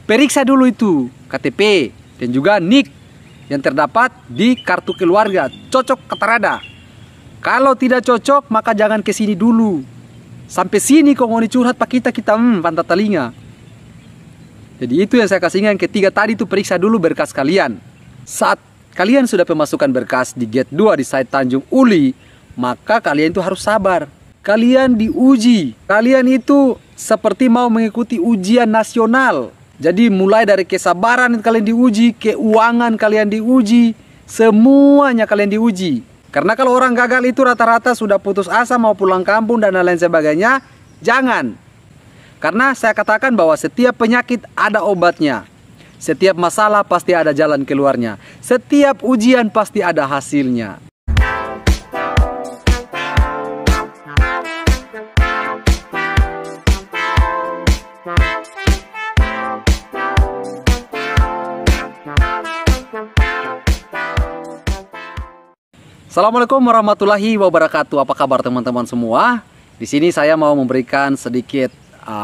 periksa dulu itu KTP dan juga NIK yang terdapat di kartu keluarga. Cocok kata rada. Kalau tidak cocok, maka jangan ke sini dulu. Sampai sini kok mau curhat pak kita pantat telinga. Jadi itu yang saya kasih yang ketiga tadi, itu periksa dulu berkas kalian. Saat kalian sudah pemasukan berkas di gate 2 di site Tanjung Uli, maka kalian itu harus sabar. Kalian diuji. Kalian itu seperti mau mengikuti ujian nasional. Jadi mulai dari kesabaran kalian diuji, keuangan kalian diuji, semuanya kalian diuji. Karena kalau orang gagal itu rata-rata sudah putus asa mau pulang kampung dan lain sebagainya. Jangan. Karena saya katakan bahwa setiap penyakit ada obatnya. Setiap masalah pasti ada jalan keluarnya. Setiap ujian pasti ada hasilnya. Assalamualaikum warahmatullahi wabarakatuh. Apa kabar teman-teman semua? Di sini saya mau memberikan sedikit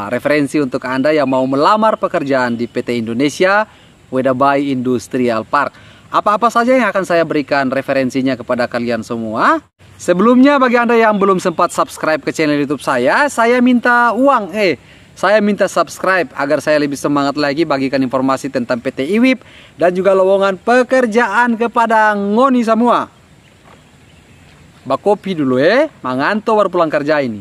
referensi untuk Anda yang mau melamar pekerjaan di PT Indonesia Wedabai Industrial Park. Apa-apa saja yang akan saya berikan referensinya kepada kalian semua. Sebelumnya bagi Anda yang belum sempat subscribe ke channel YouTube saya minta uang. Saya minta subscribe agar saya lebih semangat lagi bagikan informasi tentang PT IWIP dan juga lowongan pekerjaan kepada ngoni semua. Kopi dulu manganto baru pulang kerja ini.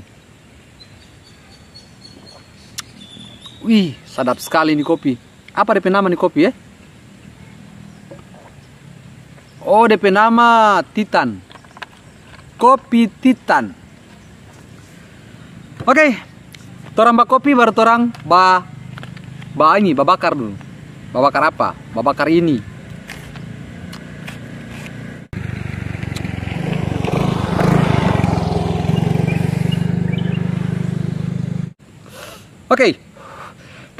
Wih, sedap sekali nih kopi. Apa DP nama nih kopi Oh, DP nama Titan. Kopi Titan. Oke. Torang kopi baru torang bakar dulu. Bakar apa? Bakar ini. Oke,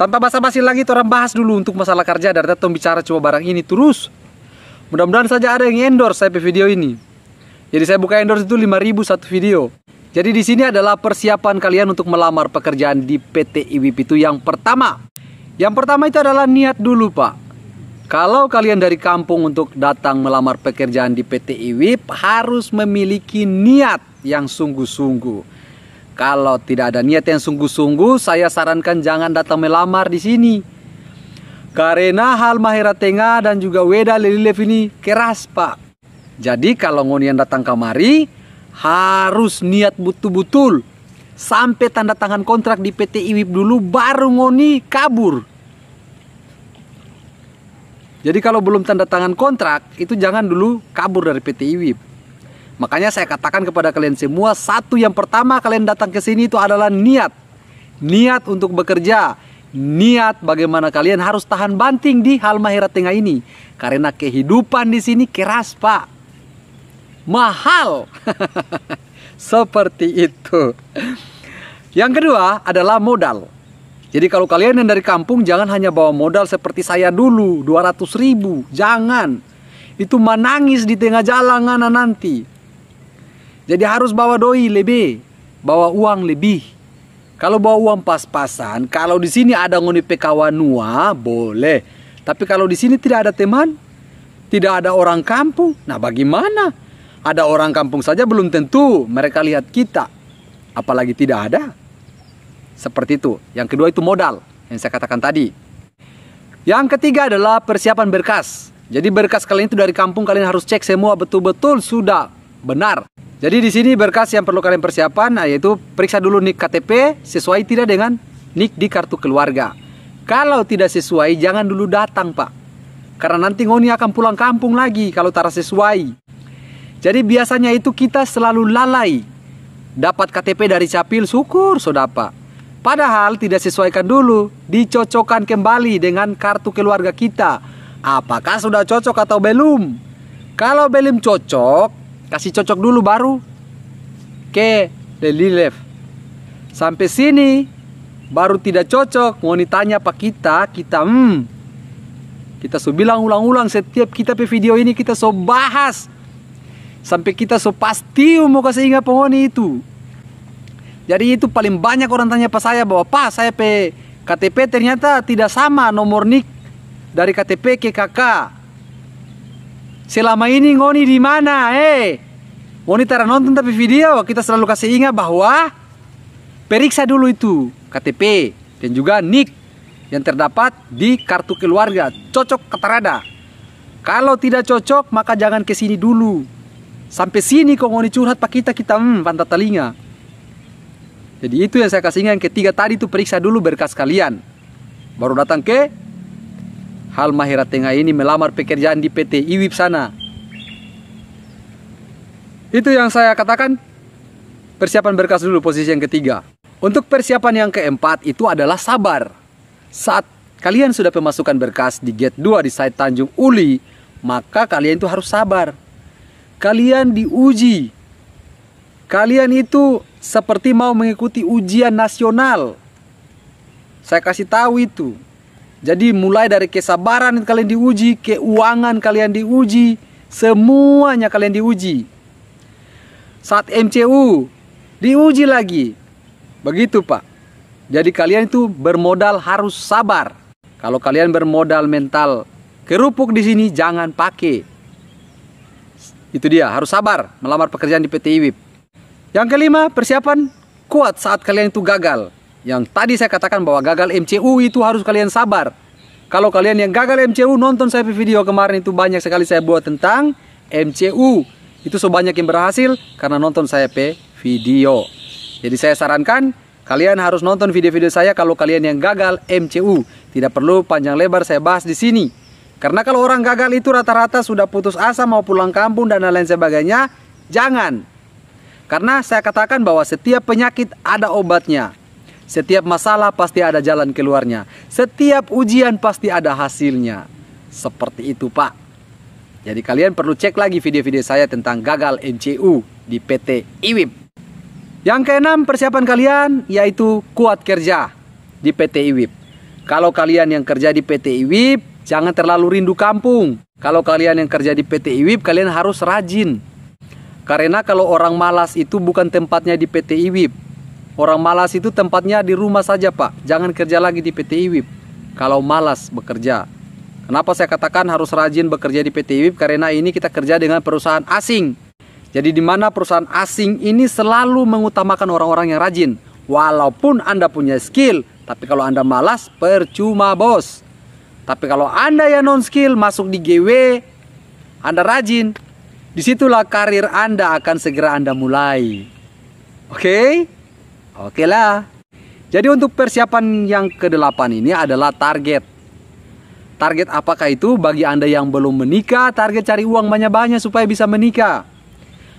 tanpa basa-basi lagi, orang bahas dulu untuk masalah kerja. Dari tadi bicara coba barang ini terus. Mudah-mudahan saja ada yang endorse saya video ini. Jadi saya buka endorse itu 5.000 satu video. Jadi di sini adalah persiapan kalian untuk melamar pekerjaan di PT IWIP itu yang pertama. Yang pertama itu adalah niat dulu pak. Kalau kalian dari kampung untuk datang melamar pekerjaan di PT IWIP harus memiliki niat yang sungguh-sungguh. Kalau tidak ada niat yang sungguh-sungguh, saya sarankan jangan datang melamar di sini. Karena hal Mahera Tengah dan juga Weda Lelilev ini keras, Pak. Jadi kalau ngoni yang datang kemari, harus niat betul-betul. Sampai tanda tangan kontrak di PT IWIP dulu, baru ngoni kabur. Jadi kalau belum tanda tangan kontrak, itu jangan dulu kabur dari PT IWIP. Makanya saya katakan kepada kalian semua, satu yang pertama kalian datang ke sini itu adalah niat. Niat untuk bekerja. Niat bagaimana kalian harus tahan banting di Halmahera Tengah ini. Karena kehidupan di sini keras, Pak. Mahal. Seperti itu. Yang kedua adalah modal. Jadi kalau kalian yang dari kampung jangan hanya bawa modal seperti saya dulu, 200.000. Jangan. Itu menangis di tengah jalan nanti. Jadi harus bawa doi lebih, bawa uang lebih. Kalau bawa uang pas-pasan, kalau di sini ada ngoni pekawanua, boleh. Tapi kalau di sini tidak ada teman, tidak ada orang kampung, nah bagaimana? Ada orang kampung saja belum tentu mereka lihat kita, apalagi tidak ada. Seperti itu. Yang kedua itu modal, yang saya katakan tadi. Yang ketiga adalah persiapan berkas. Jadi berkas kalian itu dari kampung kalian harus cek semua betul-betul sudah benar. Jadi di sini berkas yang perlu kalian persiapan yaitu periksa dulu NIK KTP sesuai tidak dengan NIK di kartu keluarga. Kalau tidak sesuai jangan dulu datang pak. Karena nanti ngoni akan pulang kampung lagi kalau tak sesuai. Jadi biasanya itu kita selalu lalai. Dapat KTP dari Capil syukur sudah pak. Padahal tidak sesuaikan dulu, dicocokkan kembali dengan kartu keluarga kita. Apakah sudah cocok atau belum? Kalau belum cocok, kasih cocok dulu baru ke Lelilev. Sampai sini baru tidak cocok. Mau ditanya pak kita so bilang ulang-ulang setiap kita pe video ini kita so bahas. Sampai kita so pasti mau kasih ingat penghuni itu. Jadi itu paling banyak orang tanya pak saya bahwa pak saya pe KTP ternyata tidak sama nomor NIK dari KTP ke KK. Selama ini ngoni di mana? Ngoni tara nonton tapi video, kita selalu kasih ingat bahwa periksa dulu itu KTP dan juga NIK yang terdapat di kartu keluarga. Cocok katarada. Kalau tidak cocok, maka jangan ke sini dulu. Sampai sini kok ngoni curhat pak kita pantat telinga. Jadi itu yang saya kasih ingat. Yang ketiga tadi itu periksa dulu berkas kalian. Baru datang ke Halmahera Tengah ini melamar pekerjaan di PT IWIP sana. Itu yang saya katakan persiapan berkas dulu posisi yang ketiga. Untuk persiapan yang keempat itu adalah sabar. Saat kalian sudah pemasukan berkas di gate 2 di site Tanjung Uli, maka kalian itu harus sabar. Kalian diuji. Kalian itu seperti mau mengikuti ujian nasional. Saya kasih tahu itu. Jadi mulai dari kesabaran kalian diuji, keuangan kalian diuji, semuanya kalian diuji. Saat MCU diuji lagi. Begitu Pak. Jadi kalian itu bermodal harus sabar. Kalau kalian bermodal mental kerupuk di sini jangan pakai. Itu dia, harus sabar melamar pekerjaan di PT IWIP. Yang kelima, persiapan kuat saat kalian itu gagal. Yang tadi saya katakan bahwa gagal MCU itu harus kalian sabar. Kalau kalian yang gagal MCU, nonton saya video kemarin itu banyak sekali saya buat tentang MCU. Itu sebanyak yang berhasil karena nonton saya video. Jadi saya sarankan kalian harus nonton video-video saya kalau kalian yang gagal MCU. Tidak perlu panjang lebar saya bahas di sini. Karena kalau orang gagal itu rata-rata sudah putus asa mau pulang kampung dan lain sebagainya. Jangan. Karena saya katakan bahwa setiap penyakit ada obatnya. Setiap masalah pasti ada jalan keluarnya. Setiap ujian pasti ada hasilnya. Seperti itu Pak. Jadi kalian perlu cek lagi video-video saya tentang gagal MCU di PT IWIP. Yang keenam persiapan kalian yaitu kuat kerja di PT IWIP. Kalau kalian yang kerja di PT IWIP jangan terlalu rindu kampung. Kalau kalian yang kerja di PT IWIP kalian harus rajin. Karena kalau orang malas itu bukan tempatnya di PT IWIP. Orang malas itu tempatnya di rumah saja Pak. Jangan kerja lagi di PT IWIP kalau malas bekerja. Kenapa saya katakan harus rajin bekerja di PT IWIP? Karena ini kita kerja dengan perusahaan asing. Jadi di mana perusahaan asing ini selalu mengutamakan orang-orang yang rajin. Walaupun Anda punya skill, tapi kalau Anda malas percuma bos. Tapi kalau Anda yang non skill masuk di GW, Anda rajin, disitulah karir Anda akan segera Anda mulai. Oke? Oke lah. Jadi untuk persiapan yang ke-8 ini adalah target. Target apakah itu? Bagi Anda yang belum menikah, target cari uang banyak-banyak supaya bisa menikah.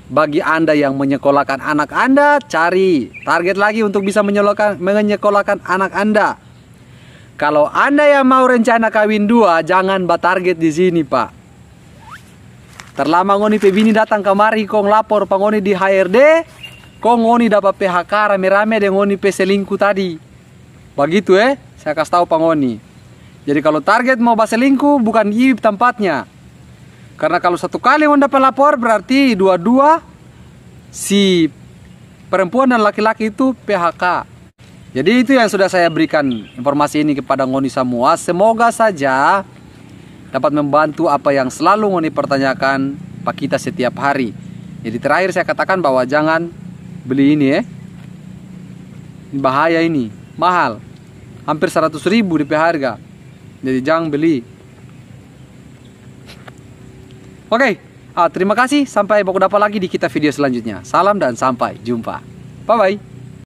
Bagi Anda yang menyekolahkan anak Anda, cari target lagi untuk bisa menyekolahkan anak Anda. Kalau Anda yang mau rencana kawin 2, jangan target di sini Pak. Terlama ngoni pebini datang kemari kong lapor pangoni di HRD, kong ngoni dapat PHK rame-rame dengan ngoni selingkuh tadi. Begitu saya kasih tahu pangoni. Jadi kalau target mau selingkuh bukan IWIP tempatnya. Karena kalau satu kali ngoni dapat lapor berarti dua-dua si perempuan dan laki-laki itu PHK. Jadi itu yang sudah saya berikan informasi ini kepada ngoni semua. Semoga saja dapat membantu apa yang selalu ngoni pertanyakan pak kita setiap hari. Jadi terakhir saya katakan bahwa jangan beli ini Ini bahaya ini, mahal. Hampir 100.000 DP harga. Jadi jangan beli. Oke, terima kasih. Sampai baku dapat lagi di kita video selanjutnya. Salam dan sampai jumpa. Bye bye.